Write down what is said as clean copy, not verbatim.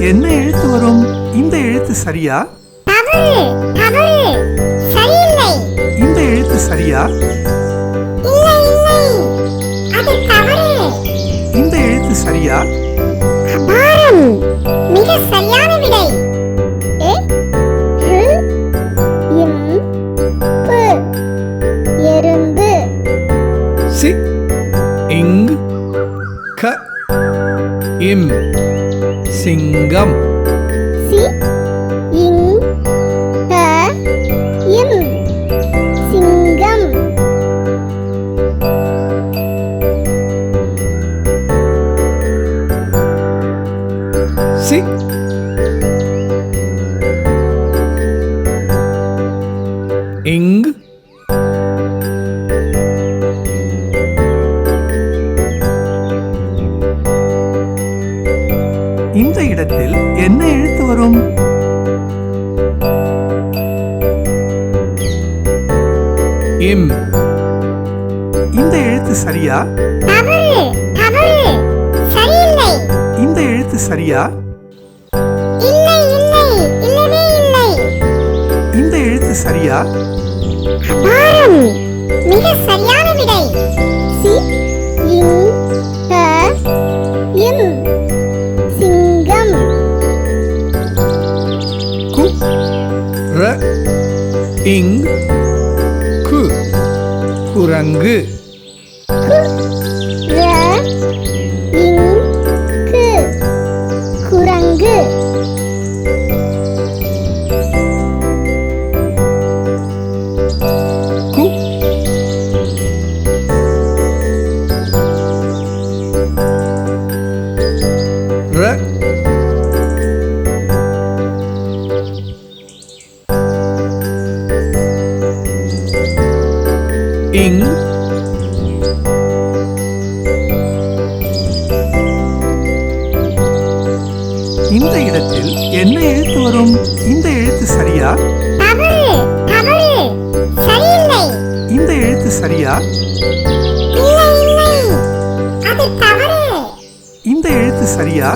என்ன எழுத்து வரும்? இந்த எழுத்து சரியா? தவறு, தவறு, சரியில்லை. இந்த எழுத்து சரியா? இல்லை, இல்லை, அது தவறு. இந்த எழுத்து சரியா? அபாரம், மிக சரியான விடை. எறும்பு. சி இங் க இம் சிங்கம். சி இங் க இம் சிங்கம். சி இங் இந்த இடத்தில் என்ன எழுத்து வரும்? இம். இந்த எழுத்து சரியா? தவறு, தவறு, சரியில்லை. இந்த எழுத்து சரியா? இல்லை, இல்லை, இல்லவே இல்லை. இந்த எழுத்து சரியா? அபாரம், மிக சரியான விடை. சி இங் க இம் சிங்கம். கு ர இங் கு குரங்கு. கு ர இங் கு குரங்கு. கு ர இங் இந்த இடத்தில் என்ன எழுத்து வரும்? இந்த எழுத்து சரியா? தவறு, தவறு, சரியில்லை. இந்த எழுத்து சரியா? இல்லை, இல்லை, அது தவறு. இந்த எழுத்து சரியா?